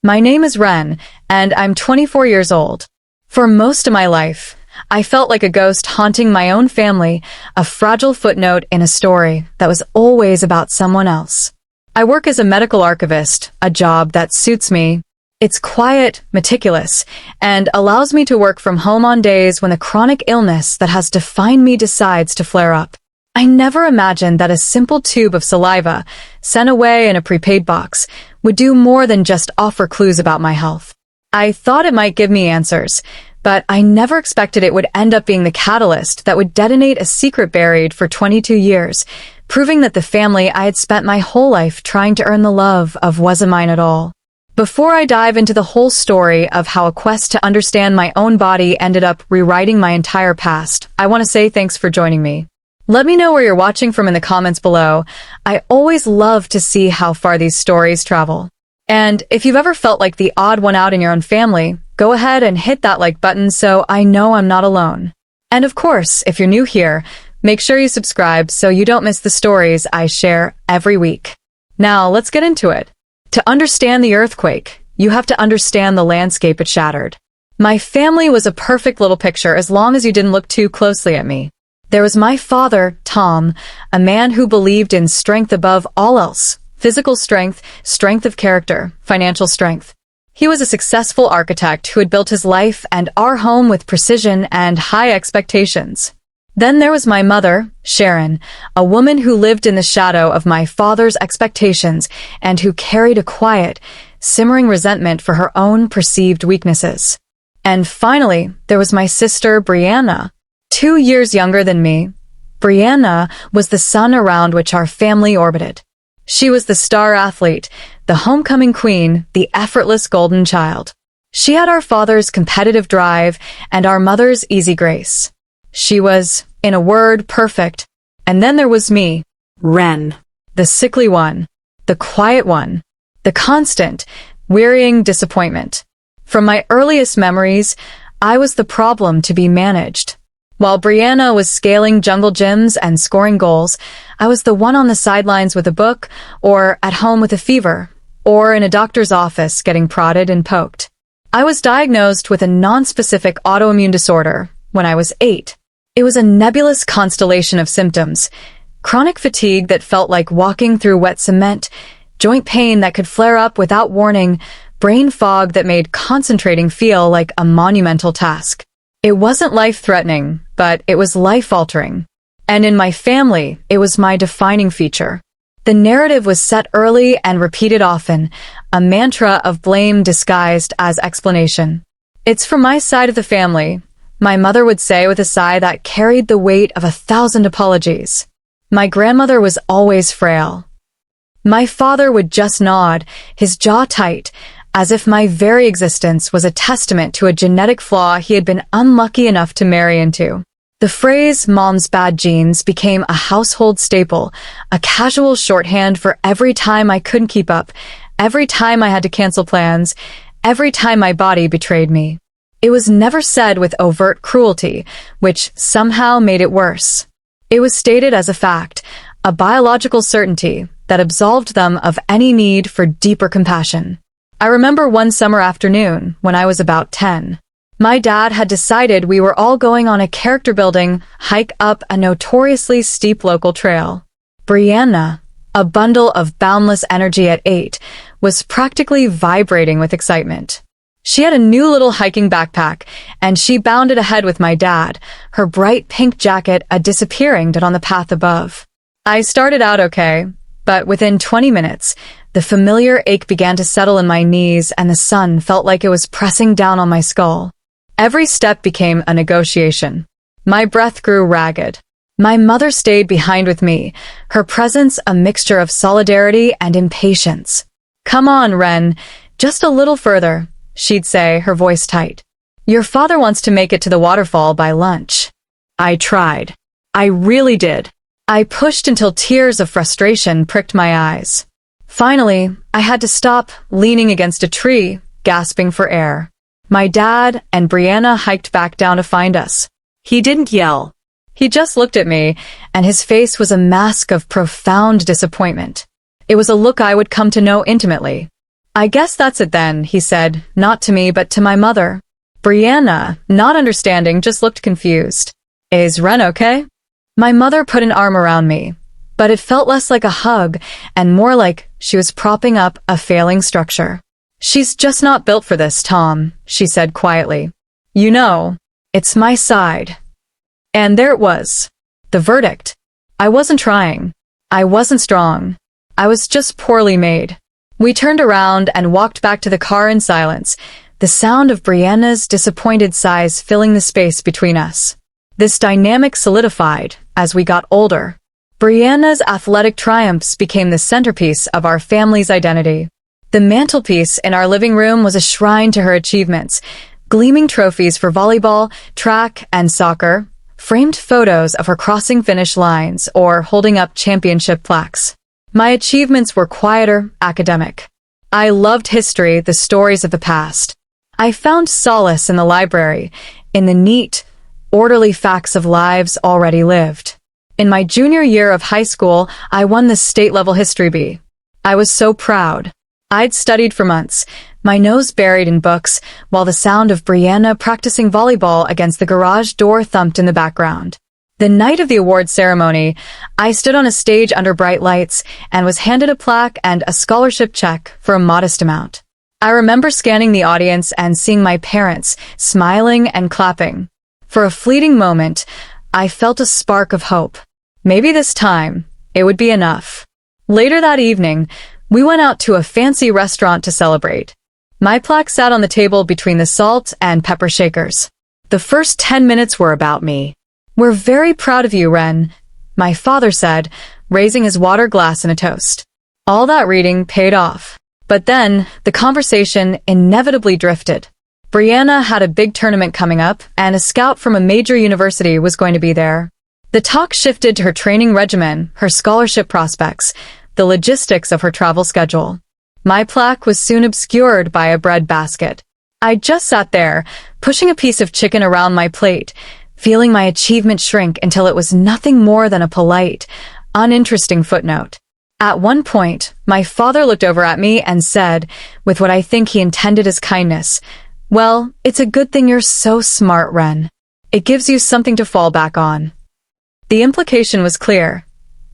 My name is Ren, and I'm 24 years old. For most of my life, I felt like a ghost haunting my own family, a fragile footnote in a story that was always about someone else. I work as a medical archivist, a job that suits me. It's quiet, meticulous, and allows me to work from home on days when the chronic illness that has defined me decides to flare up. I never imagined that a simple tube of saliva, sent away in a prepaid box, would do more than just offer clues about my health. I thought it might give me answers, but I never expected it would end up being the catalyst that would detonate a secret buried for 22 years, proving that the family I had spent my whole life trying to earn the love of wasn't mine at all. Before I dive into the whole story of how a quest to understand my own body ended up rewriting my entire past, I want to say thanks for joining me. Let me know where you're watching from in the comments below. I always love to see how far these stories travel. And if you've ever felt like the odd one out in your own family, go ahead and hit that like button so I know I'm not alone. And of course, if you're new here, make sure you subscribe so you don't miss the stories I share every week. Now, let's get into it. To understand the earthquake, you have to understand the landscape it shattered. My family was a perfect little picture as long as you didn't look too closely at me. There was my father, Tom, a man who believed in strength above all else. Physical strength, strength of character, financial strength. He was a successful architect who had built his life and our home with precision and high expectations. Then there was my mother, Sharon, a woman who lived in the shadow of my father's expectations and who carried a quiet, simmering resentment for her own perceived weaknesses. And finally, there was my sister, Brianna. 2 years younger than me, Brianna was the sun around which our family orbited. She was the star athlete, the homecoming queen, the effortless golden child. She had our father's competitive drive and our mother's easy grace. She was, in a word, perfect. And then there was me, Ren, the sickly one, the quiet one, the constant, wearying disappointment. From my earliest memories, I was the problem to be managed. While Brianna was scaling jungle gyms and scoring goals, I was the one on the sidelines with a book, or at home with a fever, or in a doctor's office getting prodded and poked. I was diagnosed with a non-specific autoimmune disorder when I was 8. It was a nebulous constellation of symptoms: chronic fatigue that felt like walking through wet cement, joint pain that could flare up without warning, brain fog that made concentrating feel like a monumental task. It wasn't life-threatening, but it was life-altering. And in my family, it was my defining feature. The narrative was set early and repeated often, a mantra of blame disguised as explanation. "It's from my side of the family," my mother would say with a sigh that carried the weight of 1,000 apologies. My grandmother was always frail. My father would just nod, his jaw tight, as if my very existence was a testament to a genetic flaw he had been unlucky enough to marry into. The phrase "mom's bad genes" became a household staple, a casual shorthand for every time I couldn't keep up, every time I had to cancel plans, every time my body betrayed me. It was never said with overt cruelty, which somehow made it worse. It was stated as a fact, a biological certainty that absolved them of any need for deeper compassion. I remember one summer afternoon when I was about 10. My dad had decided we were all going on a character-building hike up a notoriously steep local trail. Brianna, a bundle of boundless energy at 8, was practically vibrating with excitement. She had a new little hiking backpack, and she bounded ahead with my dad, her bright pink jacket disappearing on the path above. I started out okay, but within 20 minutes, the familiar ache began to settle in my knees and the sun felt like it was pressing down on my skull. Every step became a negotiation. My breath grew ragged. My mother stayed behind with me, her presence a mixture of solidarity and impatience. "Come on, Ren, just a little further," she'd say, her voice tight. "Your father wants to make it to the waterfall by lunch." I tried. I really did. I pushed until tears of frustration pricked my eyes. Finally, I had to stop, leaning against a tree, gasping for air. My dad and Brianna hiked back down to find us. He didn't yell. He just looked at me, and his face was a mask of profound disappointment. It was a look I would come to know intimately. I guess that's it then, he said, not to me but to my mother. Brianna, not understanding, just looked confused. Is Ren okay? My mother put an arm around me, but it felt less like a hug and more like she was propping up a failing structure. She's just not built for this, Tom, she said quietly. You know, it's my side. And there it was. The verdict. I wasn't trying. I wasn't strong. I was just poorly made. We turned around and walked back to the car in silence, the sound of Brianna's disappointed sighs filling the space between us. This dynamic solidified as we got older. Brianna's athletic triumphs became the centerpiece of our family's identity. The mantelpiece in our living room was a shrine to her achievements, gleaming trophies for volleyball, track, and soccer, framed photos of her crossing finish lines or holding up championship plaques. My achievements were quieter, academic. I loved history, the stories of the past. I found solace in the library, in the neat, orderly facts of lives already lived. In my junior year of high school, I won the state-level history bee. I was so proud. I'd studied for months, my nose buried in books, while the sound of Brianna practicing volleyball against the garage door thumped in the background. The night of the award ceremony, I stood on a stage under bright lights and was handed a plaque and a scholarship check for a modest amount. I remember scanning the audience and seeing my parents smiling and clapping. For a fleeting moment, I felt a spark of hope. Maybe this time, it would be enough. Later that evening, we went out to a fancy restaurant to celebrate. My plaque sat on the table between the salt and pepper shakers. The first 10 minutes were about me. We're very proud of you, Ren, my father said, raising his water glass in a toast. All that reading paid off. But then, the conversation inevitably drifted. Brianna had a big tournament coming up, and a scout from a major university was going to be there. The talk shifted to her training regimen, her scholarship prospects, the logistics of her travel schedule. My plaque was soon obscured by a bread basket. I just sat there, pushing a piece of chicken around my plate, feeling my achievement shrink until it was nothing more than a polite, uninteresting footnote. At one point, my father looked over at me and said, with what I think he intended as kindness, "Well, it's a good thing you're so smart, Ren. It gives you something to fall back on." The implication was clear.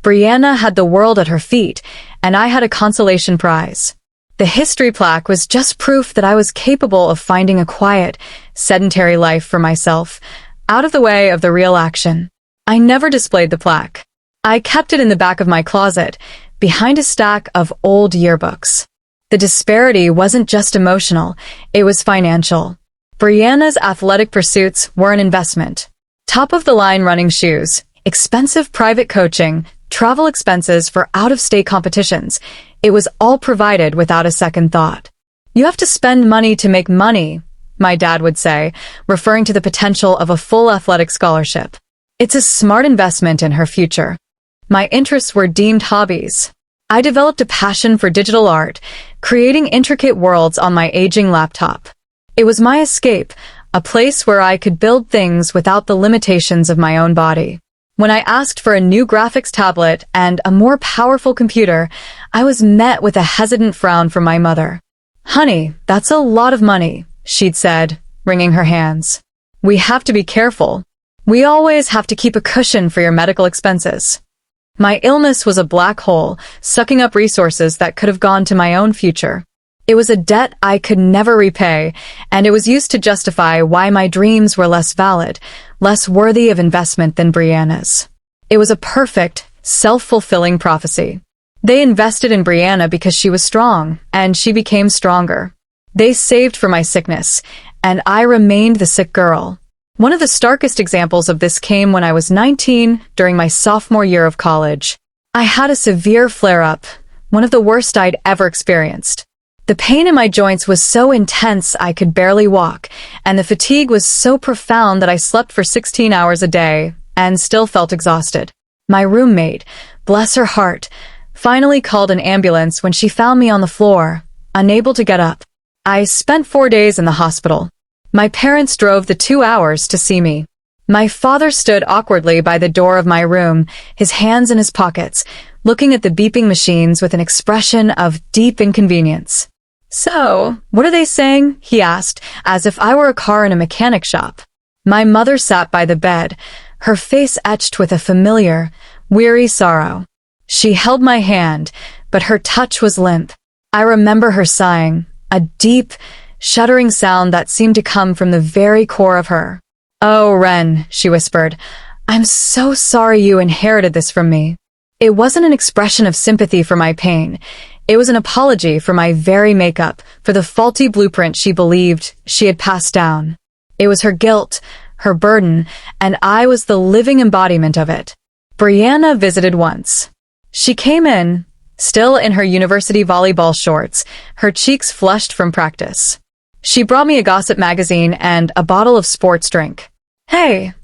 Brianna had the world at her feet, and I had a consolation prize. The history plaque was just proof that I was capable of finding a quiet, sedentary life for myself, out of the way of the real action. I never displayed the plaque. I kept it in the back of my closet, behind a stack of old yearbooks. The disparity wasn't just emotional, it was financial. Brianna's athletic pursuits were an investment. Top-of-the-line running shoes, expensive private coaching, travel expenses for out-of-state competitions. It was all provided without a second thought. You have to spend money to make money, my dad would say, referring to the potential of a full athletic scholarship. It's a smart investment in her future. My interests were deemed hobbies. I developed a passion for digital art, creating intricate worlds on my aging laptop. It was my escape, a place where I could build things without the limitations of my own body. When I asked for a new graphics tablet and a more powerful computer, I was met with a hesitant frown from my mother. "Honey, that's a lot of money," she'd said, wringing her hands. "We have to be careful. We always have to keep a cushion for your medical expenses." My illness was a black hole, sucking up resources that could have gone to my own future. It was a debt I could never repay, and it was used to justify why my dreams were less valid, less worthy of investment than Brianna's. It was a perfect, self-fulfilling prophecy. They invested in Brianna because she was strong, and she became stronger. They saved for my sickness, and I remained the sick girl. One of the starkest examples of this came when I was 19, during my sophomore year of college. I had a severe flare-up, one of the worst I'd ever experienced. The pain in my joints was so intense I could barely walk, and the fatigue was so profound that I slept for 16 hours a day and still felt exhausted. My roommate, bless her heart, finally called an ambulance when she found me on the floor, unable to get up. I spent 4 days in the hospital. My parents drove the 2 hours to see me. My father stood awkwardly by the door of my room, his hands in his pockets, looking at the beeping machines with an expression of deep inconvenience. "So, what are they saying?" he asked, as if I were a car in a mechanic shop. My mother sat by the bed, her face etched with a familiar, weary sorrow. She held my hand, but her touch was limp. I remember her sighing, a deep, shuddering sound that seemed to come from the very core of her. "Oh, Ren," she whispered, "I'm so sorry you inherited this from me." It wasn't an expression of sympathy for my pain. It was an apology for my very makeup, for the faulty blueprint she believed she had passed down. It was her guilt, her burden, and I was the living embodiment of it. Brianna visited once. She came in, still in her university volleyball shorts, her cheeks flushed from practice. She brought me a gossip magazine and a bottle of sports drink. "Hey,"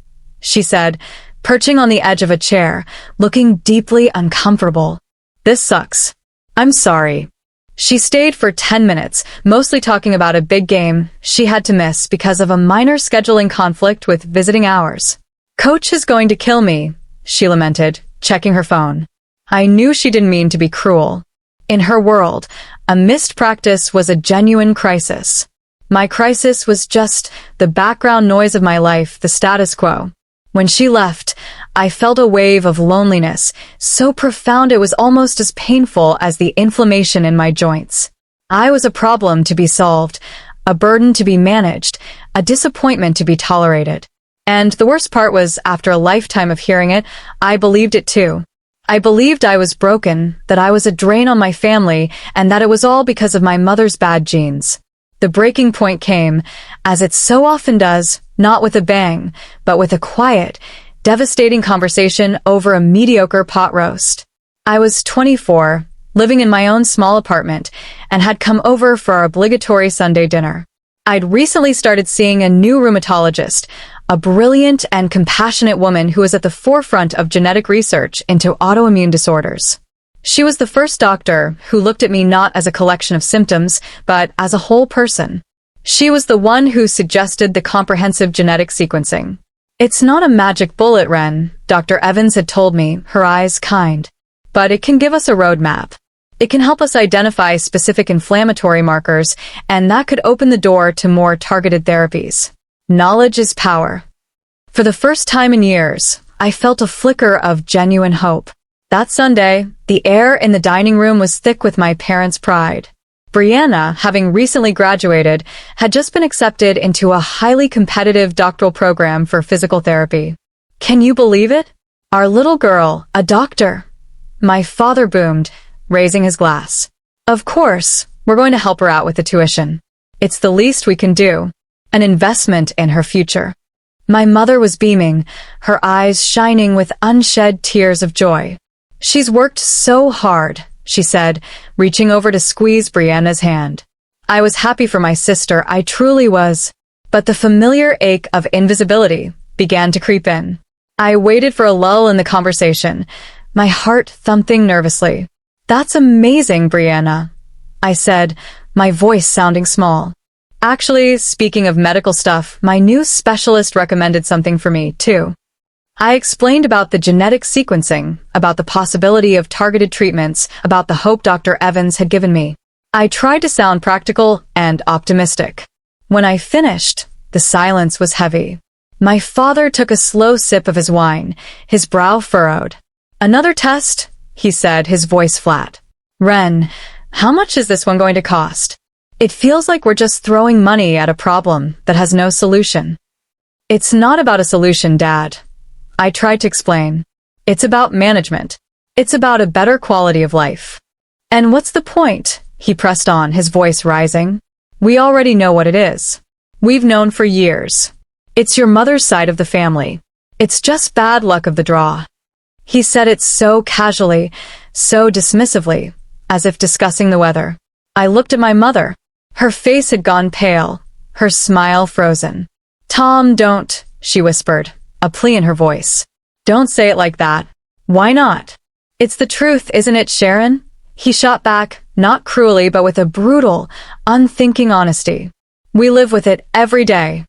she said, perching on the edge of a chair, looking deeply uncomfortable. "This sucks. I'm sorry." She stayed for 10 minutes, mostly talking about a big game she had to miss because of a minor scheduling conflict with visiting hours. "Coach is going to kill me," she lamented, checking her phone. I knew she didn't mean to be cruel. In her world, a missed practice was a genuine crisis. My crisis was just the background noise of my life, the status quo. When she left, I felt a wave of loneliness, so profound it was almost as painful as the inflammation in my joints. I was a problem to be solved, a burden to be managed, a disappointment to be tolerated. And the worst part was, after a lifetime of hearing it, I believed it too. I believed I was broken, that I was a drain on my family, and that it was all because of my mother's bad genes. The breaking point came, as it so often does, not with a bang, but with a quiet, devastating conversation over a mediocre pot roast. I was 24, living in my own small apartment, and had come over for our obligatory Sunday dinner. I'd recently started seeing a new rheumatologist, a brilliant and compassionate woman who was at the forefront of genetic research into autoimmune disorders. She was the first doctor who looked at me not as a collection of symptoms, but as a whole person. She was the one who suggested the comprehensive genetic sequencing. "It's not a magic bullet, Ren," Dr. Evans had told me, her eyes kind. "But it can give us a roadmap. It can help us identify specific inflammatory markers, and that could open the door to more targeted therapies. Knowledge is power." For the first time in years, I felt a flicker of genuine hope. That Sunday, the air in the dining room was thick with my parents' pride. Brianna, having recently graduated, had just been accepted into a highly competitive doctoral program for physical therapy. Can you believe it? Our little girl, a doctor. My father boomed, raising his glass. "Of course, we're going to help her out with the tuition. It's the least we can do. An investment in her future." My mother was beaming, her eyes shining with unshed tears of joy. "She's worked so hard," she said, reaching over to squeeze Brianna's hand. I was happy for my sister, I truly was. But the familiar ache of invisibility began to creep in. I waited for a lull in the conversation, my heart thumping nervously. "That's amazing, Brianna," I said, my voice sounding small. "Actually, speaking of medical stuff, my new specialist recommended something for me, too." I explained about the genetic sequencing, about the possibility of targeted treatments, about the hope Dr. Evans had given me. I tried to sound practical and optimistic. When I finished, the silence was heavy. My father took a slow sip of his wine, his brow furrowed. "Another test?" he said, his voice flat. "Ren, how much is this one going to cost? It feels like we're just throwing money at a problem that has no solution." "It's not about a solution, Dad," I tried to explain. "It's about management. It's about a better quality of life." "And what's the point?" he pressed on, his voice rising. "We already know what it is. We've known for years. It's your mother's side of the family. It's just bad luck of the draw." He said it so casually, so dismissively, as if discussing the weather. I looked at my mother. Her face had gone pale, her smile frozen. "Tom, don't," she whispered, a plea in her voice. "Don't say it like that." "Why not?" "It's the truth, isn't it, Sharon?" He shot back, not cruelly, but with a brutal, unthinking honesty. "We live with it every day."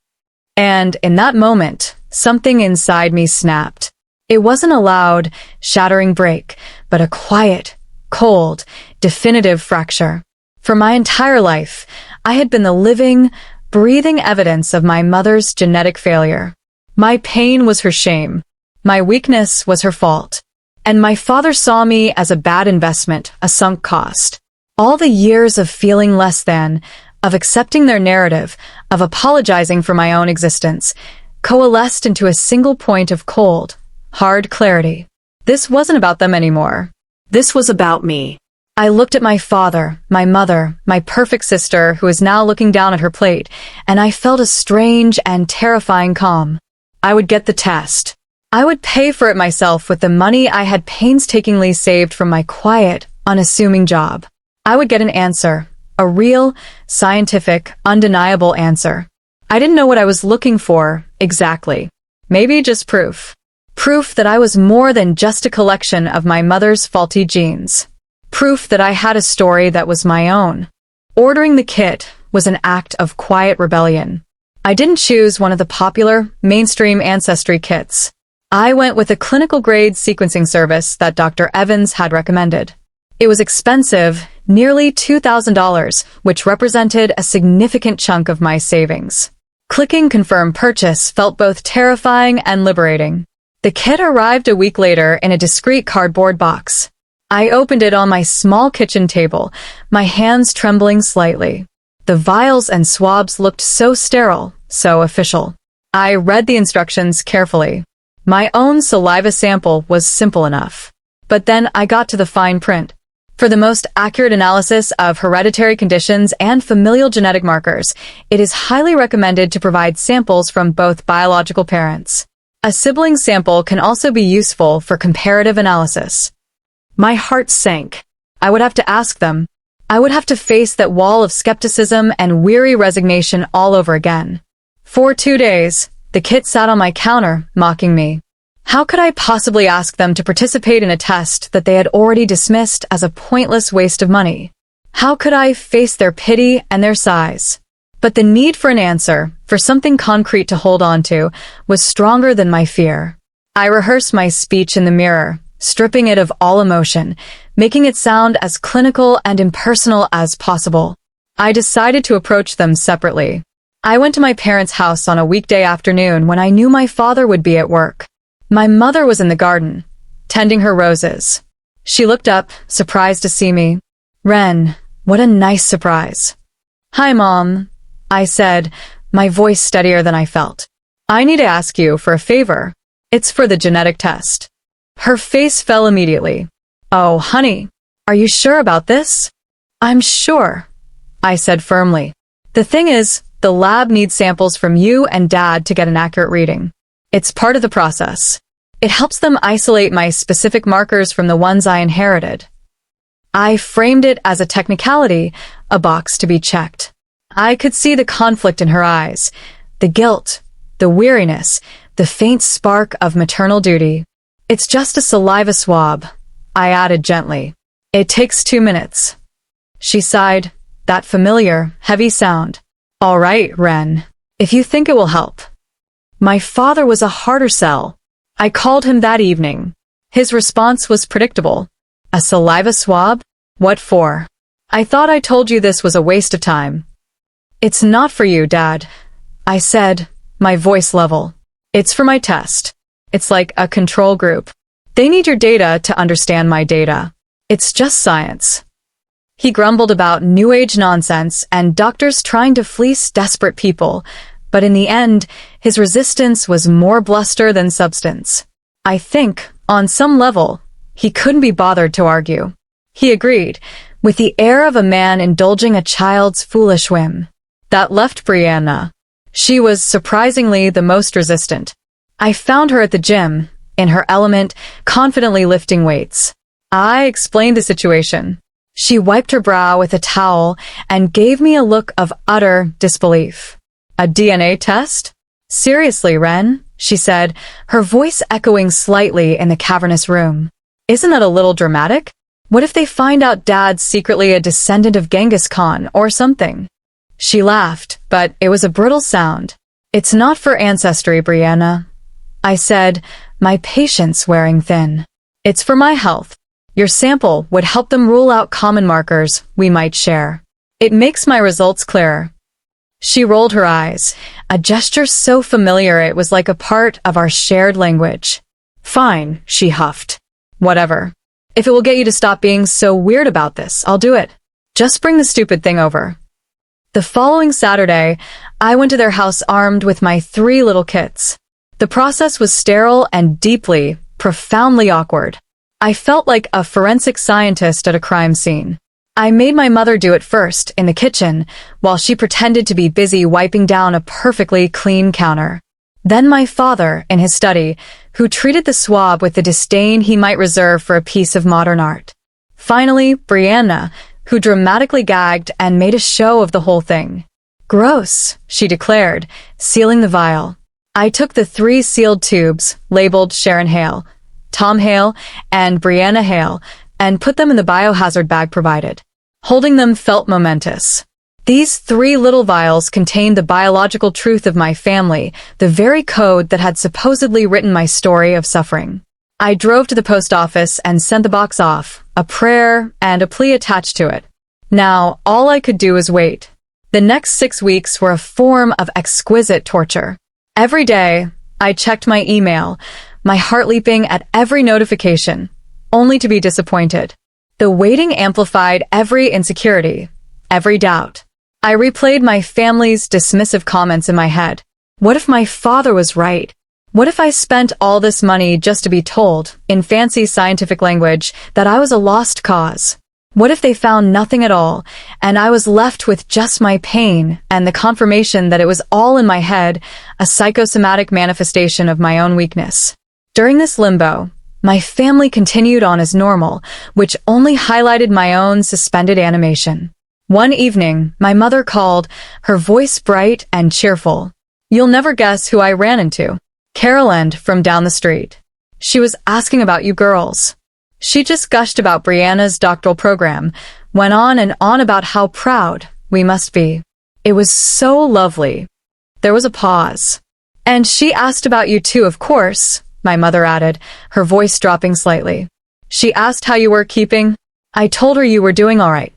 And in that moment, something inside me snapped. It wasn't a loud, shattering break, but a quiet, cold, definitive fracture. For my entire life, I had been the living, breathing evidence of my mother's genetic failure. My pain was her shame. My weakness was her fault. And my father saw me as a bad investment, a sunk cost. All the years of feeling less than, of accepting their narrative, of apologizing for my own existence, coalesced into a single point of cold, hard clarity. This wasn't about them anymore. This was about me. I looked at my father, my mother, my perfect sister who was now looking down at her plate, and I felt a strange and terrifying calm. I would get the test. I would pay for it myself with the money I had painstakingly saved from my quiet, unassuming job. I would get an answer, a real, scientific, undeniable answer. I didn't know what I was looking for, exactly. Maybe just proof. Proof that I was more than just a collection of my mother's faulty genes. Proof that I had a story that was my own. Ordering the kit was an act of quiet rebellion. I didn't choose one of the popular, mainstream ancestry kits. I went with a clinical-grade sequencing service that Dr. Evans had recommended. It was expensive, nearly $2,000, which represented a significant chunk of my savings. Clicking Confirm Purchase felt both terrifying and liberating. The kit arrived a week later in a discreet cardboard box. I opened it on my small kitchen table, my hands trembling slightly. The vials and swabs looked so sterile, so official. I read the instructions carefully. My own saliva sample was simple enough. But then I got to the fine print. For the most accurate analysis of hereditary conditions and familial genetic markers, it is highly recommended to provide samples from both biological parents. A sibling sample can also be useful for comparative analysis. My heart sank. I would have to ask them. I would have to face that wall of skepticism and weary resignation all over again. For 2 days, the kit sat on my counter, mocking me. How could I possibly ask them to participate in a test that they had already dismissed as a pointless waste of money? How could I face their pity and their sighs? But the need for an answer, for something concrete to hold on to, was stronger than my fear. I rehearsed my speech in the mirror, stripping it of all emotion, making it sound as clinical and impersonal as possible. I decided to approach them separately. I went to my parents' house on a weekday afternoon when I knew my father would be at work. My mother was in the garden, tending her roses. She looked up, surprised to see me. "Ren, what a nice surprise." "Hi, Mom," I said, my voice steadier than I felt. "I need to ask you for a favor. It's for the genetic test." Her face fell immediately. "Oh, honey, are you sure about this?" "I'm sure," I said firmly. "The thing is, the lab needs samples from you and Dad to get an accurate reading. It's part of the process. It helps them isolate my specific markers from the ones I inherited." I framed it as a technicality, a box to be checked. I could see the conflict in her eyes, the guilt, the weariness, the faint spark of maternal duty. "It's just a saliva swab," I added gently. "It takes 2 minutes." She sighed, that familiar, heavy sound. "All right, Ren, if you think it will help." My father was a harder sell. I called him that evening. His response was predictable. "A saliva swab? What for? I thought I told you this was a waste of time." "It's not for you, Dad," I said, my voice level. "It's for my test. It's like a control group. They need your data to understand my data. It's just science." He grumbled about New Age nonsense and doctors trying to fleece desperate people, but in the end, his resistance was more bluster than substance. I think, on some level, he couldn't be bothered to argue. He agreed, with the air of a man indulging a child's foolish whim. That left Brianna. She was surprisingly the most resistant. I found her at the gym, in her element, confidently lifting weights. I explained the situation. She wiped her brow with a towel and gave me a look of utter disbelief. "A DNA test? Seriously, Ren?" she said, her voice echoing slightly in the cavernous room. "Isn't that a little dramatic? What if they find out Dad's secretly a descendant of Genghis Khan or something?" She laughed, but it was a brittle sound. "It's not for ancestry, Brianna," I said, my patience wearing thin. "It's for my health. Your sample would help them rule out common markers we might share." It makes my results clearer. She rolled her eyes, a gesture so familiar it was like a part of our shared language. Fine, she huffed. Whatever. If it will get you to stop being so weird about this, I'll do it. Just bring the stupid thing over. The following Saturday, I went to their house armed with my 3 little kits. The process was sterile and deeply, profoundly awkward. I felt like a forensic scientist at a crime scene. I made my mother do it first, in the kitchen, while she pretended to be busy wiping down a perfectly clean counter. Then my father, in his study, who treated the swab with the disdain he might reserve for a piece of modern art. Finally, Brianna, who dramatically gagged and made a show of the whole thing. Gross, she declared, sealing the vial. I took the 3 sealed tubes, labeled Sharon Hale, Tom Hale, and Brianna Hale, and put them in the biohazard bag provided. Holding them felt momentous. These 3 little vials contained the biological truth of my family, the very code that had supposedly written my story of suffering. I drove to the post office and sent the box off, a prayer and a plea attached to it. Now, all I could do was wait. The next 6 weeks were a form of exquisite torture. Every day, I checked my email, my heart leaping at every notification, only to be disappointed. The waiting amplified every insecurity, every doubt. I replayed my family's dismissive comments in my head. What if my father was right? What if I spent all this money just to be told, in fancy scientific language, that I was a lost cause? What if they found nothing at all, and I was left with just my pain and the confirmation that it was all in my head, a psychosomatic manifestation of my own weakness? During this limbo, my family continued on as normal, which only highlighted my own suspended animation. One evening, my mother called, her voice bright and cheerful. You'll never guess who I ran into. Carol End from down the street. She was asking about you girls. She just gushed about Brianna's doctoral program, went on and on about how proud we must be. It was so lovely. There was a pause. And she asked about you too, of course, my mother added, her voice dropping slightly. She asked how you were keeping. I told her you were doing all right.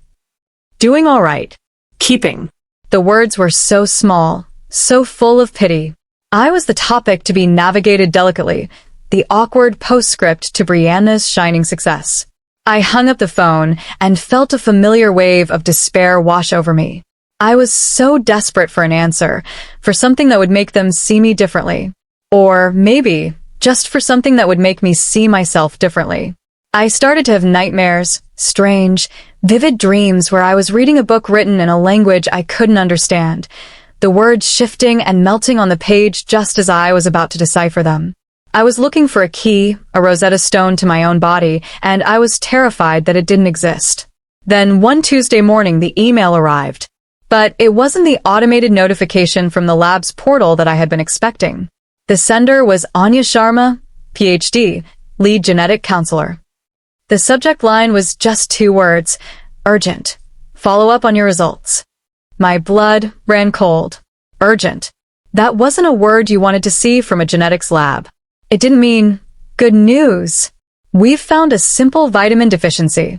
Doing all right. Keeping. The words were so small, so full of pity. I was the topic to be navigated delicately, the awkward postscript to Brianna's shining success. I hung up the phone and felt a familiar wave of despair wash over me. I was so desperate for an answer, for something that would make them see me differently. Or maybe just for something that would make me see myself differently. I started to have nightmares, strange, vivid dreams where I was reading a book written in a language I couldn't understand, the words shifting and melting on the page just as I was about to decipher them. I was looking for a key, a Rosetta Stone to my own body, and I was terrified that it didn't exist. Then one Tuesday morning the email arrived. But it wasn't the automated notification from the lab's portal that I had been expecting. The sender was Anya Sharma, PhD, lead genetic counselor. The subject line was just 2 words, urgent. Follow up on your results. My blood ran cold. Urgent. That wasn't a word you wanted to see from a genetics lab. It didn't mean, good news. We've found a simple vitamin deficiency.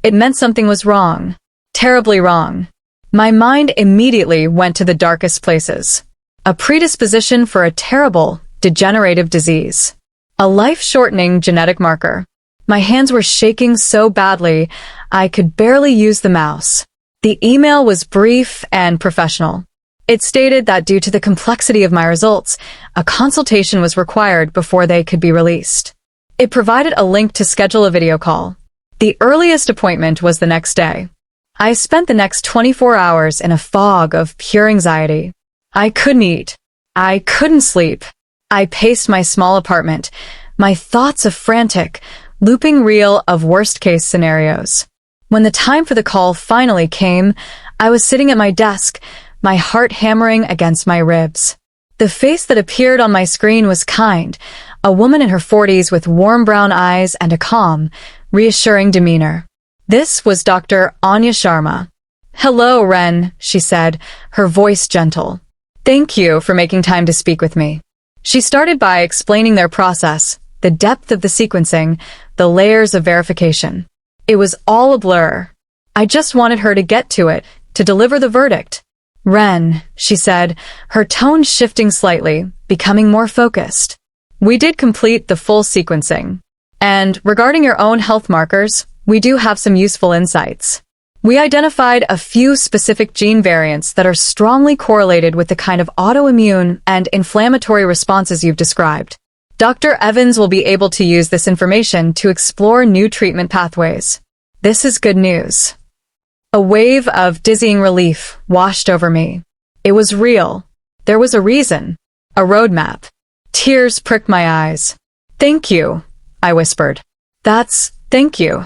It meant something was wrong. Terribly wrong. My mind immediately went to the darkest places. A predisposition for a terrible, degenerative disease. A life-shortening genetic marker. My hands were shaking so badly, I could barely use the mouse. The email was brief and professional. It stated that due to the complexity of my results, a consultation was required before they could be released. It provided a link to schedule a video call. The earliest appointment was the next day. I spent the next 24 hours in a fog of pure anxiety. I couldn't eat. I couldn't sleep. I paced my small apartment, my thoughts a frantic, looping reel of worst-case scenarios. When the time for the call finally came, I was sitting at my desk, my heart hammering against my ribs. The face that appeared on my screen was kind, a woman in her 40s with warm brown eyes and a calm, reassuring demeanor. This was Dr. Anya Sharma. Hello, Ren, she said, her voice gentle. Thank you for making time to speak with me. She started by explaining their process, the depth of the sequencing, the layers of verification. It was all a blur. I just wanted her to get to it, to deliver the verdict. "Ren," she said, her tone shifting slightly, becoming more focused. "We did complete the full sequencing. And regarding your own health markers, we do have some useful insights. We identified a few specific gene variants that are strongly correlated with the kind of autoimmune and inflammatory responses you've described. Dr. Evans will be able to use this information to explore new treatment pathways. This is good news." A wave of dizzying relief washed over me. It was real. There was a reason. A roadmap. Tears pricked my eyes. "Thank you," I whispered. "Thank you."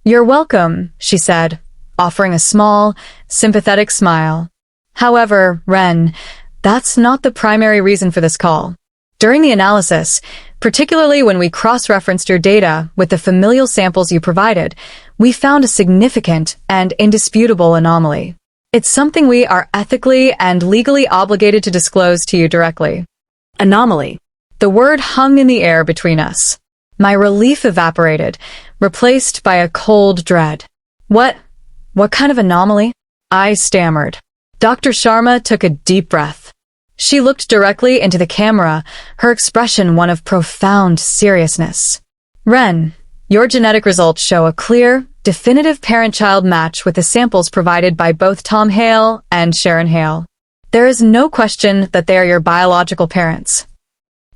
"You're welcome," she said, offering a small, sympathetic smile. "However, Ren, that's not the primary reason for this call. During the analysis, particularly when we cross-referenced your data with the familial samples you provided, we found a significant and indisputable anomaly. It's something we are ethically and legally obligated to disclose to you directly." Anomaly. The word hung in the air between us. My relief evaporated, replaced by a cold dread. What kind of anomaly?" I stammered. Dr. Sharma took a deep breath. She looked directly into the camera, her expression one of profound seriousness. "Ren, your genetic results show a clear, definitive parent-child match with the samples provided by both Tom Hale and Sharon Hale. There is no question that they are your biological parents."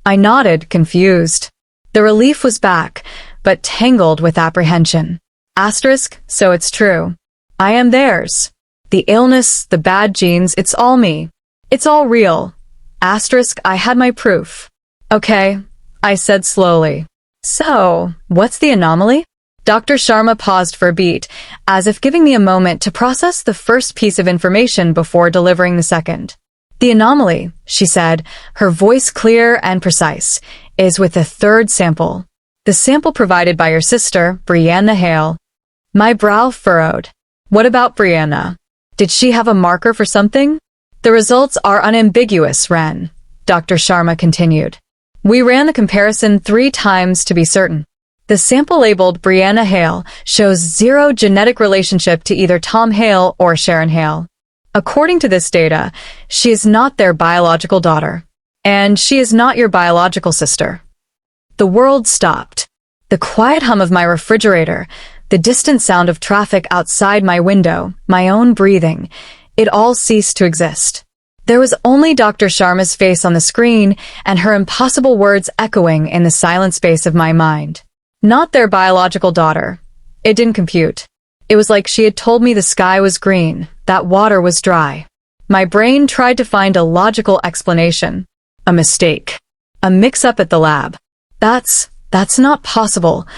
I nodded, confused. The relief was back, but tangled with apprehension. Asterisk, so it's true. I am theirs. The illness, the bad genes, it's all me. It's all real. Asterisk, I had my proof. "Okay," I said slowly. "So, what's the anomaly?" Dr. Sharma paused for a beat, as if giving me a moment to process the first piece of information before delivering the second. "The anomaly," she said, her voice clear and precise, "is with the third sample. The sample provided by your sister, Brianna Hale." My brow furrowed. "What about Brianna? Did she have a marker for something?" "The results are unambiguous, Ren," Dr. Sharma continued. "We ran the comparison 3 times to be certain. The sample labeled Brianna Hale shows 0 genetic relationship to either Tom Hale or Sharon Hale. According to this data, she is not their biological daughter. And she is not your biological sister." The world stopped. The quiet hum of my refrigerator, the distant sound of traffic outside my window, my own breathing, it all ceased to exist. There was only Dr. Sharma's face on the screen and her impossible words echoing in the silent space of my mind. Not their biological daughter. It didn't compute. It was like she had told me the sky was green, that water was dry. My brain tried to find a logical explanation. A mistake. A mix-up at the lab. That's not possible,"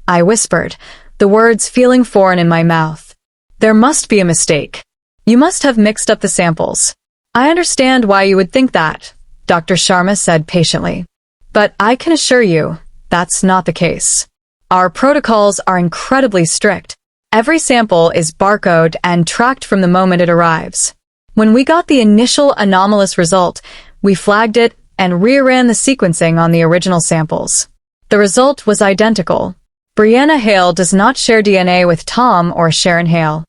I whispered, the words feeling foreign in my mouth. "There must be a mistake. You must have mixed up the samples." "I understand why you would think that," Dr. Sharma said patiently. "But I can assure you, that's not the case. Our protocols are incredibly strict. Every sample is barcoded and tracked from the moment it arrives. When we got the initial anomalous result, we flagged it and reran the sequencing on the original samples. The result was identical. Brianna Hale does not share DNA with Tom or Sharon Hale."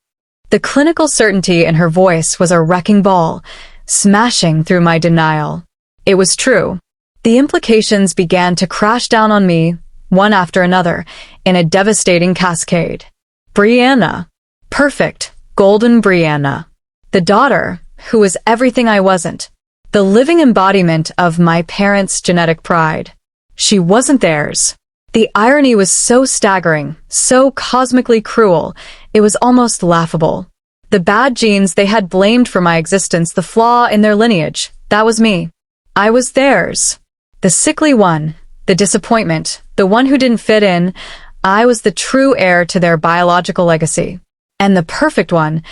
The clinical certainty in her voice was a wrecking ball, smashing through my denial. It was true. The implications began to crash down on me, one after another, in a devastating cascade. Brianna. Perfect, golden Brianna. The daughter, who was everything I wasn't. The living embodiment of my parents' genetic pride. She wasn't theirs. The irony was so staggering, so cosmically cruel, it was almost laughable. The bad genes they had blamed for my existence, the flaw in their lineage, that was me. I was theirs. The sickly one, the disappointment, the one who didn't fit in, I was the true heir to their biological legacy. And the perfect one,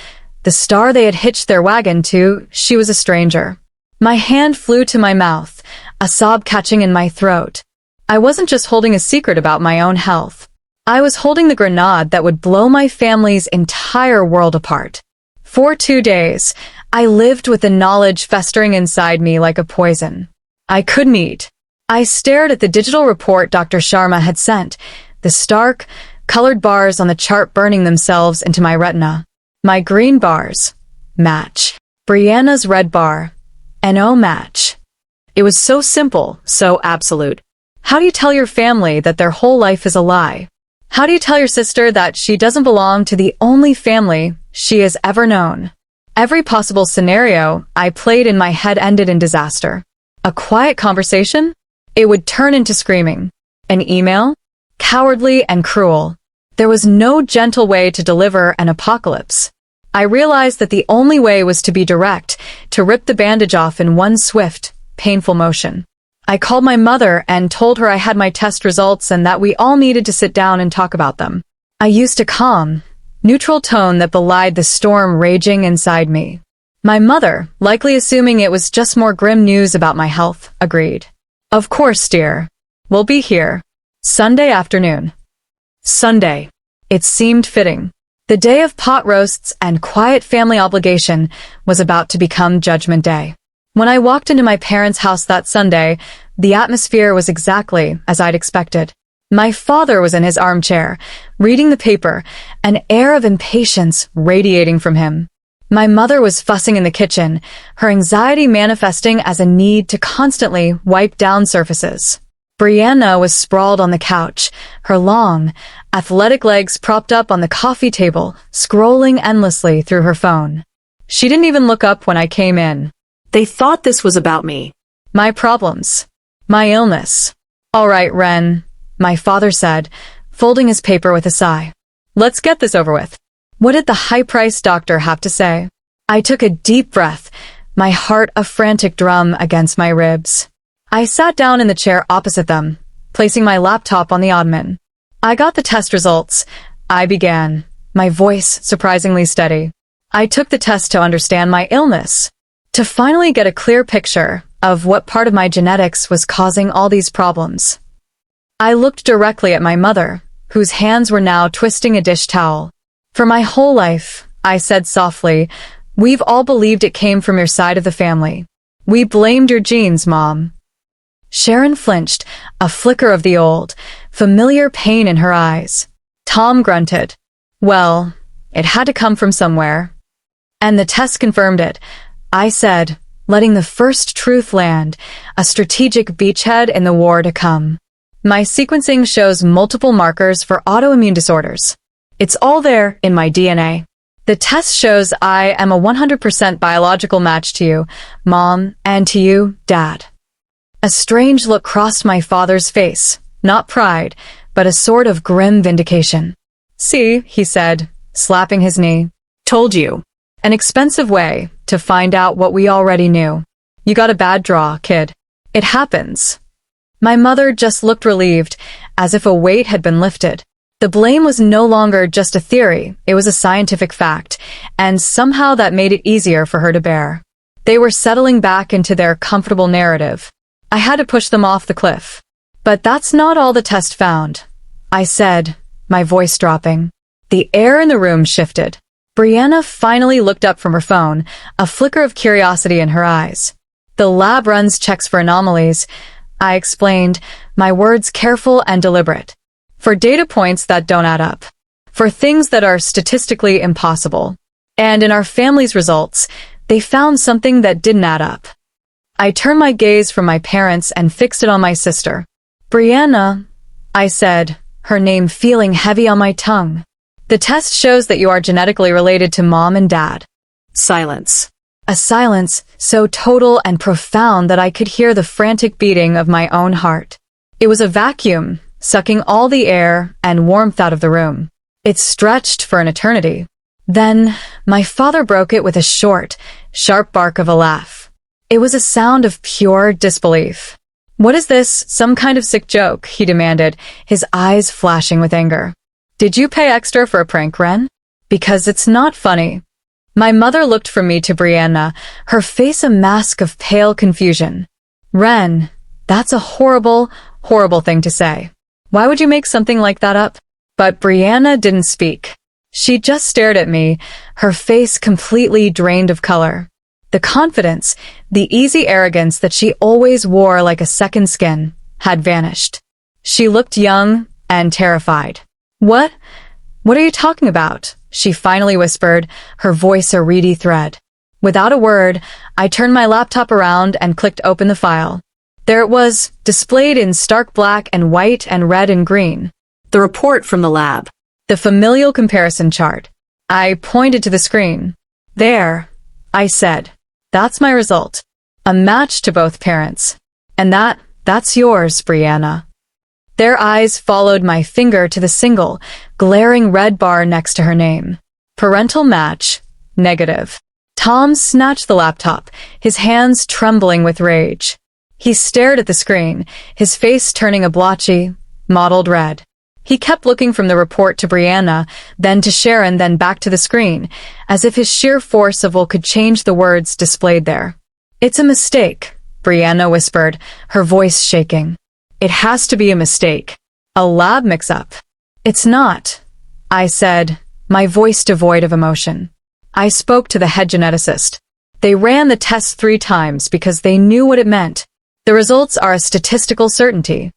the star they had hitched their wagon to, she was a stranger. My hand flew to my mouth, a sob catching in my throat. I wasn't just holding a secret about my own health. I was holding the grenade that would blow my family's entire world apart. For 2 days, I lived with the knowledge festering inside me like a poison. I couldn't eat. I stared at the digital report Dr. Sharma had sent, the stark, colored bars on the chart burning themselves into my retina. My green bars. match. Brianna's red bar. No match. It was so simple, so absolute. How do you tell your family that their whole life is a lie? How do you tell your sister that she doesn't belong to the only family she has ever known? Every possible scenario I played in my head ended in disaster. A quiet conversation? It would turn into screaming. An email? Cowardly and cruel. There was no gentle way to deliver an apocalypse. I realized that the only way was to be direct, to rip the bandage off in one swift, painful motion. I called my mother and told her I had my test results and that we all needed to sit down and talk about them. I used a calm, neutral tone that belied the storm raging inside me. My mother, likely assuming it was just more grim news about my health, agreed. Of course, dear. We'll be here. Sunday afternoon. Sunday. It seemed fitting. The day of pot roasts and quiet family obligation was about to become Judgment Day. When I walked into my parents' house that Sunday, the atmosphere was exactly as I'd expected. My father was in his armchair, reading the paper, an air of impatience radiating from him. My mother was fussing in the kitchen, her anxiety manifesting as a need to constantly wipe down surfaces. Brianna was sprawled on the couch, her long, athletic legs propped up on the coffee table, scrolling endlessly through her phone. She didn't even look up when I came in. They thought this was about me. My problems. My illness. All right, Ren, my father said, folding his paper with a sigh. Let's get this over with. What did the high-priced doctor have to say? I took a deep breath, my heart a frantic drum against my ribs. I sat down in the chair opposite them, placing my laptop on the ottoman. I got the test results. I began, my voice surprisingly steady. I took the test to understand my illness, to finally get a clear picture of what part of my genetics was causing all these problems. I looked directly at my mother, whose hands were now twisting a dish towel. For my whole life, I said softly, we've all believed it came from your side of the family. We blamed your genes, Mom. Sharon flinched, a flicker of the old, familiar pain in her eyes. Tom grunted. Well, it had to come from somewhere. And the test confirmed it. I said, letting the first truth land, a strategic beachhead in the war to come. My sequencing shows multiple markers for autoimmune disorders. It's all there in my DNA. The test shows I am a 100% biological match to you, Mom, and to you, Dad. A strange look crossed my father's face, not pride, but a sort of grim vindication. See, he said, slapping his knee. Told you. An expensive way to find out what we already knew. You got a bad draw, kid. It happens. My mother just looked relieved, as if a weight had been lifted. The blame was no longer just a theory, it was a scientific fact, and somehow that made it easier for her to bear. They were settling back into their comfortable narrative. I had to push them off the cliff. But that's not all the test found, I said, my voice dropping. The air in the room shifted. Brianna finally looked up from her phone, a flicker of curiosity in her eyes. The lab runs checks for anomalies, I explained, my words careful and deliberate. For data points that don't add up. For things that are statistically impossible. And in our family's results, they found something that didn't add up. I turned my gaze from my parents and fixed it on my sister. Brianna, I said, her name feeling heavy on my tongue. The test shows that you are genetically related to Mom and Dad. Silence. A silence so total and profound that I could hear the frantic beating of my own heart. It was a vacuum, sucking all the air and warmth out of the room. It stretched for an eternity. Then, my father broke it with a short, sharp bark of a laugh. It was a sound of pure disbelief. What is this, some kind of sick joke? He demanded, his eyes flashing with anger. Did you pay extra for a prank, Ren? Because it's not funny. My mother looked from me to Brianna, her face a mask of pale confusion. Ren, that's a horrible, horrible thing to say. Why would you make something like that up? But Brianna didn't speak. She just stared at me, her face completely drained of color. The confidence, the easy arrogance that she always wore like a second skin, had vanished. She looked young and terrified. What are you talking about? She finally whispered, her voice a reedy thread. Without a word, I turned my laptop around and clicked open the file. There it was, displayed in stark black and white and red and green. The report from the lab. The familial comparison chart. I pointed to the screen. There, I said. That's my result. A match to both parents. And that's yours, Brianna. Their eyes followed my finger to the single, glaring red bar next to her name. Parental match, negative. Tom snatched the laptop, his hands trembling with rage. He stared at the screen, his face turning a blotchy, mottled red. He kept looking from the report to Brianna, then to Sharon, then back to the screen, as if his sheer force of will could change the words displayed there. It's a mistake, Brianna whispered, her voice shaking. It has to be a mistake. A lab mix-up. It's not, I said, my voice devoid of emotion. I spoke to the head geneticist. They ran the test 3 times because they knew what it meant. The results are a statistical certainty.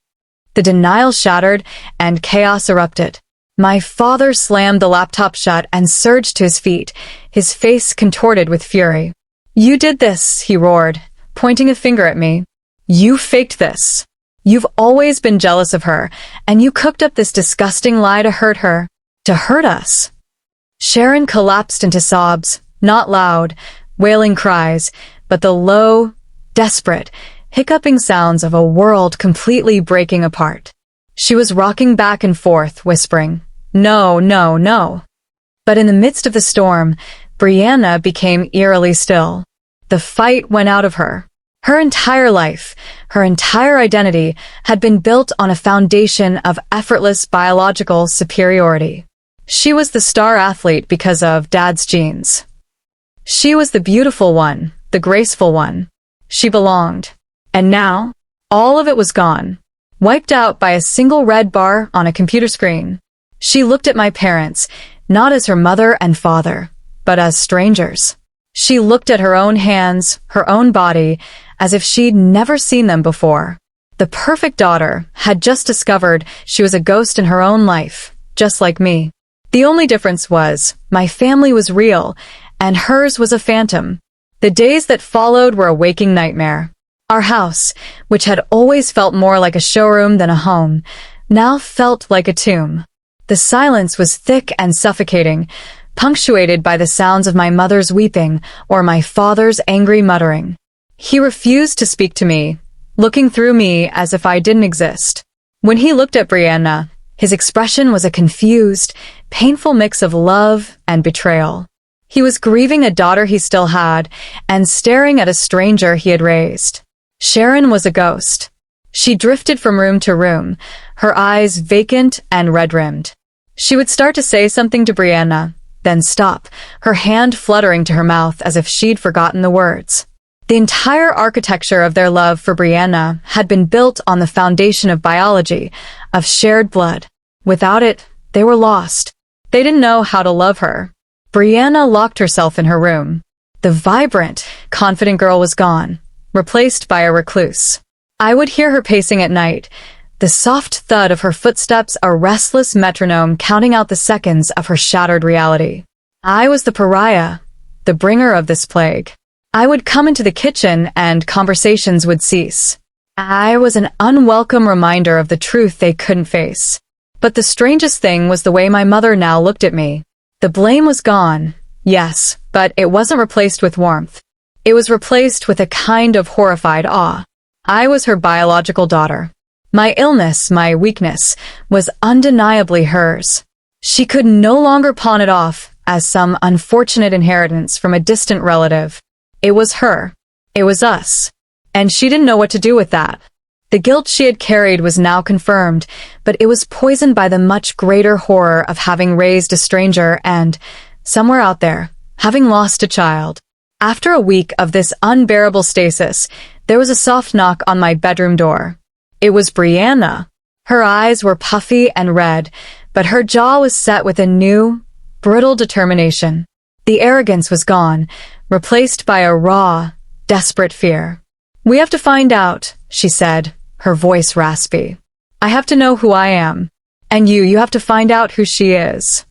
The denial shattered and chaos erupted. My father slammed the laptop shut and surged to his feet, his face contorted with fury. You did this, he roared, pointing a finger at me. You faked this. You've always been jealous of her, and you cooked up this disgusting lie to hurt her. To hurt us. Sharon collapsed into sobs, not loud, wailing cries, but the low, desperate, hiccuping sounds of a world completely breaking apart. She was rocking back and forth, whispering, "No, no, no." But in the midst of the storm, Brianna became eerily still. The fight went out of her. Her entire life, her entire identity had been built on a foundation of effortless biological superiority. She was the star athlete because of Dad's genes. She was the beautiful one, the graceful one. She belonged. And now, all of it was gone, wiped out by a single red bar on a computer screen. She looked at my parents, not as her mother and father, but as strangers. She looked at her own hands, her own body, as if she'd never seen them before. The perfect daughter had just discovered she was a ghost in her own life, just like me. The only difference was, my family was real, and hers was a phantom. The days that followed were a waking nightmare. Our house, which had always felt more like a showroom than a home, now felt like a tomb. The silence was thick and suffocating, punctuated by the sounds of my mother's weeping or my father's angry muttering. He refused to speak to me, looking through me as if I didn't exist. When he looked at Brianna, his expression was a confused, painful mix of love and betrayal. He was grieving a daughter he still had and staring at a stranger he had raised. Sharon was a ghost. She drifted from room to room, her eyes vacant and red-rimmed. She would start to say something to Brianna, then stop, her hand fluttering to her mouth as if she'd forgotten the words. The entire architecture of their love for Brianna had been built on the foundation of biology, of shared blood. Without it, they were lost. They didn't know how to love her. Brianna locked herself in her room. The vibrant, confident girl was gone, replaced by a recluse. I would hear her pacing at night, the soft thud of her footsteps a restless metronome counting out the seconds of her shattered reality. I was the pariah, the bringer of this plague. I would come into the kitchen and conversations would cease. I was an unwelcome reminder of the truth they couldn't face. But the strangest thing was the way my mother now looked at me. The blame was gone, yes, but it wasn't replaced with warmth. It was replaced with a kind of horrified awe. I was her biological daughter. My illness, my weakness, was undeniably hers. She could no longer pawn it off as some unfortunate inheritance from a distant relative. It was her. It was us. And she didn't know what to do with that. The guilt she had carried was now confirmed, but it was poisoned by the much greater horror of having raised a stranger and, somewhere out there, having lost a child. After a week of this unbearable stasis, there was a soft knock on my bedroom door. It was Brianna. Her eyes were puffy and red, but her jaw was set with a new, brittle determination. The arrogance was gone, replaced by a raw, desperate fear. "We have to find out," she said, her voice raspy. "I have to know who I am. And you have to find out who she is."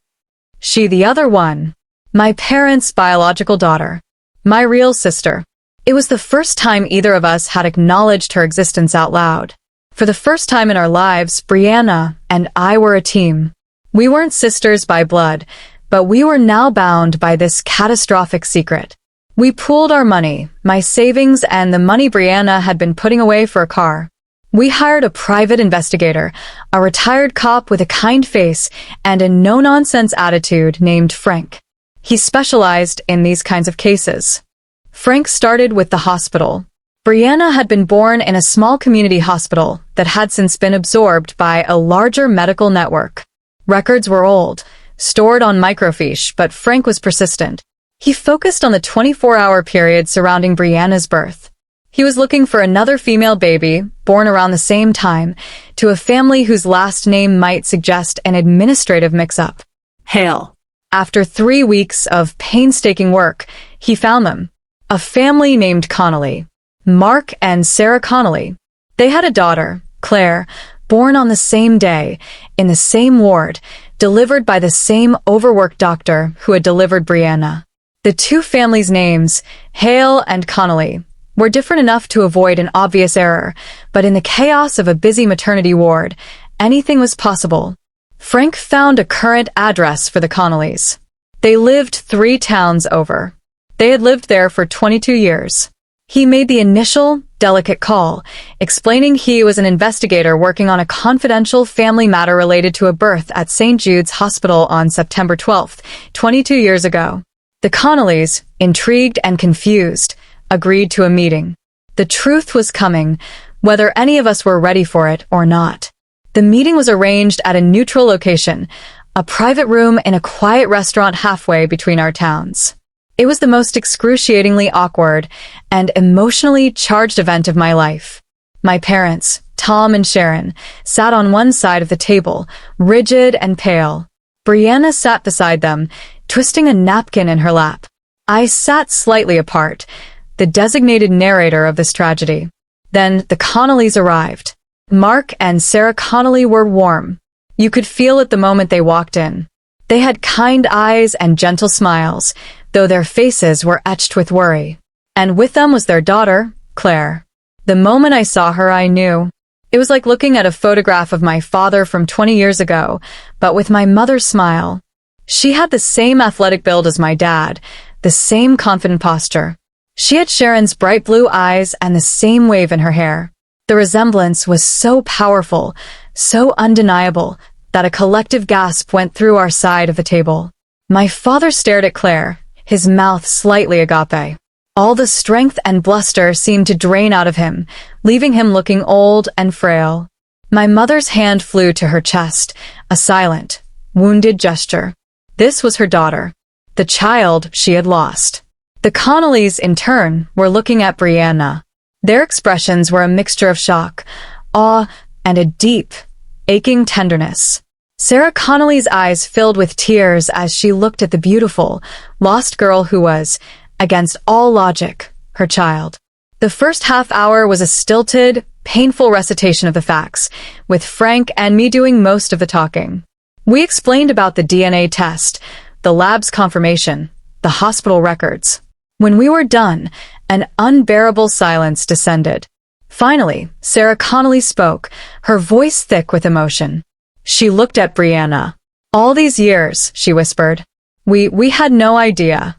She, the other one. My parents' biological daughter. My real sister. It was the first time either of us had acknowledged her existence out loud. For the first time in our lives, Brianna and I were a team. We weren't sisters by blood, but we were now bound by this catastrophic secret. We pooled our money, my savings and the money Brianna had been putting away for a car. We hired a private investigator, a retired cop with a kind face and a no-nonsense attitude named Frank. He specialized in these kinds of cases. Frank started with the hospital. Brianna had been born in a small community hospital that had since been absorbed by a larger medical network. Records were old, stored on microfiche, but Frank was persistent. He focused on the 24-hour period surrounding Brianna's birth. He was looking for another female baby, born around the same time, to a family whose last name might suggest an administrative mix-up. Hale. After 3 weeks of painstaking work, he found them. A family named Connolly. Mark and Sarah Connolly. They had a daughter, Claire, born on the same day, in the same ward, delivered by the same overworked doctor who had delivered Brianna. The two families' names, Hale and Connolly, were different enough to avoid an obvious error, but in the chaos of a busy maternity ward, anything was possible. Frank found a current address for the Connollys. They lived 3 towns over. They had lived there for 22 years. He made the initial, delicate call, explaining he was an investigator working on a confidential family matter related to a birth at St. Jude's Hospital on September 12, 22 years ago. The Connollys, intrigued and confused, agreed to a meeting. The truth was coming, whether any of us were ready for it or not. The meeting was arranged at a neutral location, a private room in a quiet restaurant halfway between our towns. It was the most excruciatingly awkward and emotionally charged event of my life. My parents, Tom and Sharon, sat on one side of the table, rigid and pale. Brianna sat beside them, twisting a napkin in her lap. I sat slightly apart, the designated narrator of this tragedy. Then the Connollys arrived. Mark and Sarah Connolly were warm. You could feel it the moment they walked in. They had kind eyes and gentle smiles, though their faces were etched with worry. And with them was their daughter, Claire. The moment I saw her, I knew. It was like looking at a photograph of my father from 20 years ago, but with my mother's smile. She had the same athletic build as my dad, the same confident posture. She had Sharon's bright blue eyes and the same wave in her hair. The resemblance was so powerful, so undeniable, that a collective gasp went through our side of the table. My father stared at Claire, his mouth slightly agape. All the strength and bluster seemed to drain out of him, leaving him looking old and frail. My mother's hand flew to her chest, a silent, wounded gesture. This was her daughter, the child she had lost. The Connollys, in turn, were looking at Brianna. Their expressions were a mixture of shock, awe, and a deep, aching tenderness. Sarah Connolly's eyes filled with tears as she looked at the beautiful, lost girl who was, against all logic, her child. The first half hour was a stilted, painful recitation of the facts, with Frank and me doing most of the talking. We explained about the DNA test, the lab's confirmation, the hospital records. When we were done, an unbearable silence descended. Finally, Sarah Connolly spoke, her voice thick with emotion. She looked at Brianna. "All these years," she whispered, we had no idea.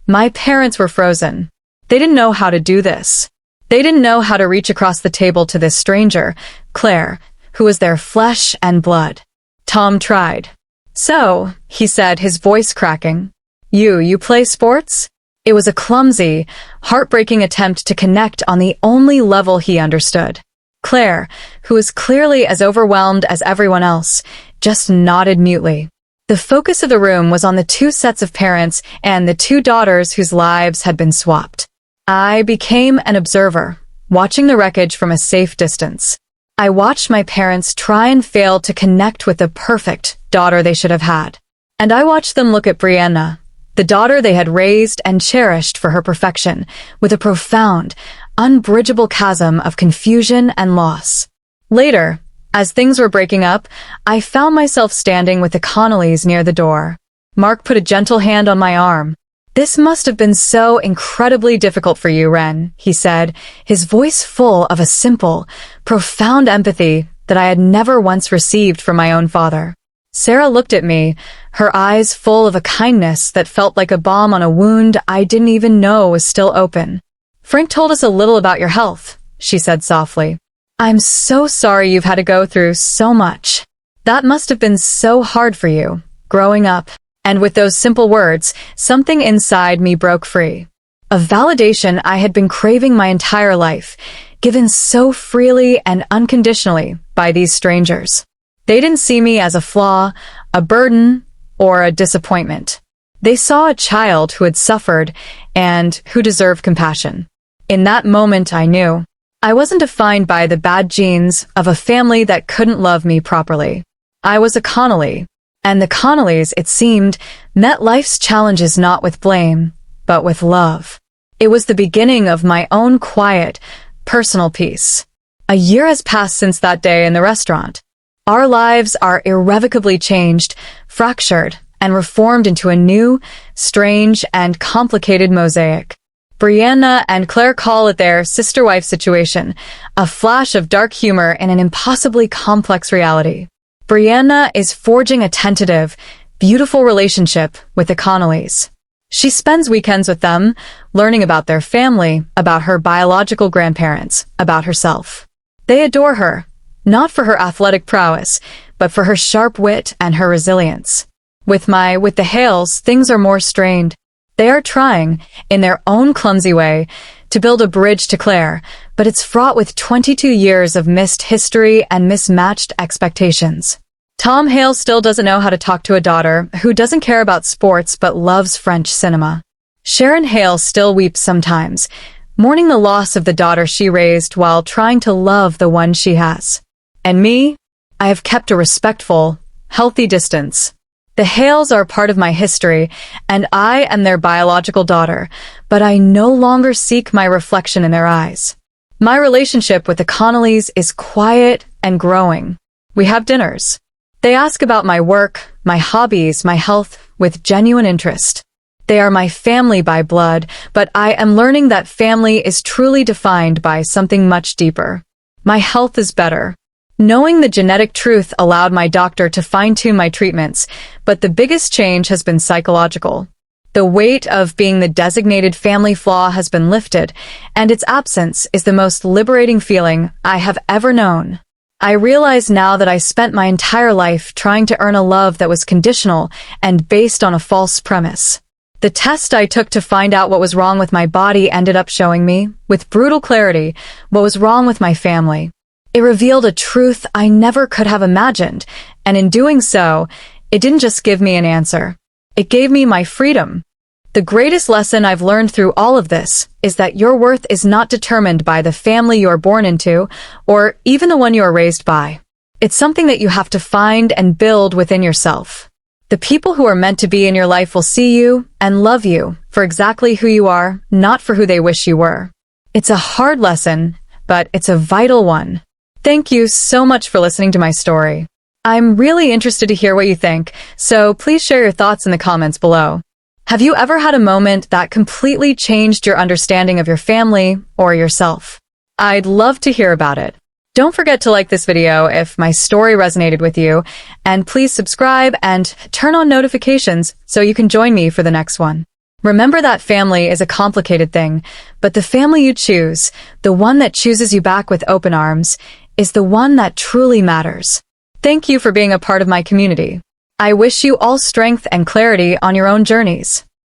My parents were frozen. They didn't know how to do this. They didn't know how to reach across the table to this stranger, Claire, who was their flesh and blood. Tom tried. "So," he said, his voice cracking, You play sports?" It was a clumsy, heartbreaking attempt to connect on the only level he understood. Claire, who was clearly as overwhelmed as everyone else, just nodded mutely. The focus of the room was on the 2 sets of parents and the 2 daughters whose lives had been swapped. I became an observer, watching the wreckage from a safe distance. I watched my parents try and fail to connect with the perfect daughter they should have had. And I watched them look at Brianna, the daughter they had raised and cherished for her perfection, with a profound, unbridgeable chasm of confusion and loss. Later, as things were breaking up, I found myself standing with the Connollys near the door. Mark put a gentle hand on my arm. "This must have been so incredibly difficult for you, Ren," he said, his voice full of a simple, profound empathy that I had never once received from my own father. Sarah looked at me, her eyes full of a kindness that felt like a balm on a wound I didn't even know was still open. "Frank told us a little about your health," she said softly. "I'm so sorry you've had to go through so much. That must have been so hard for you, growing up." And with those simple words, something inside me broke free. A validation I had been craving my entire life, given so freely and unconditionally by these strangers. They didn't see me as a flaw, a burden, or a disappointment. They saw a child who had suffered and who deserved compassion. In that moment, I knew I wasn't defined by the bad genes of a family that couldn't love me properly. I was a Connolly, and the Connollys, it seemed, met life's challenges not with blame, but with love. It was the beginning of my own quiet, personal peace. A year has passed since that day in the restaurant. Our lives are irrevocably changed, fractured, and reformed into a new, strange, and complicated mosaic. Brianna and Claire call it their sister-wife situation, a flash of dark humor in an impossibly complex reality. Brianna is forging a tentative, beautiful relationship with the Connollys. She spends weekends with them, learning about their family, about her biological grandparents, about herself. They adore her, not for her athletic prowess, but for her sharp wit and her resilience. With the Hales, things are more strained. They are trying, in their own clumsy way, to build a bridge to Claire, but it's fraught with 22 years of missed history and mismatched expectations. Tom Hale still doesn't know how to talk to a daughter who doesn't care about sports but loves French cinema. Sharon Hale still weeps sometimes, mourning the loss of the daughter she raised while trying to love the one she has. And me? I have kept a respectful, healthy distance. The Hales are part of my history, and I am their biological daughter, but I no longer seek my reflection in their eyes. My relationship with the Connollys is quiet and growing. We have dinners. They ask about my work, my hobbies, my health with genuine interest. They are my family by blood, but I am learning that family is truly defined by something much deeper. My health is better. Knowing the genetic truth allowed my doctor to fine-tune my treatments, but the biggest change has been psychological. The weight of being the designated family flaw has been lifted, and its absence is the most liberating feeling I have ever known. I realize now that I spent my entire life trying to earn a love that was conditional and based on a false premise. The test I took to find out what was wrong with my body ended up showing me, with brutal clarity, what was wrong with my family. It revealed a truth I never could have imagined, and in doing so, it didn't just give me an answer. It gave me my freedom. The greatest lesson I've learned through all of this is that your worth is not determined by the family you are born into, or even the one you are raised by. It's something that you have to find and build within yourself. The people who are meant to be in your life will see you and love you for exactly who you are, not for who they wish you were. It's a hard lesson, but it's a vital one. Thank you so much for listening to my story. I'm really interested to hear what you think, so please share your thoughts in the comments below. Have you ever had a moment that completely changed your understanding of your family or yourself? I'd love to hear about it. Don't forget to like this video if my story resonated with you, and please subscribe and turn on notifications so you can join me for the next one. Remember that family is a complicated thing, but the family you choose, the one that chooses you back with open arms, is the one that truly matters. Thank you for being a part of my community. I wish you all strength and clarity on your own journeys.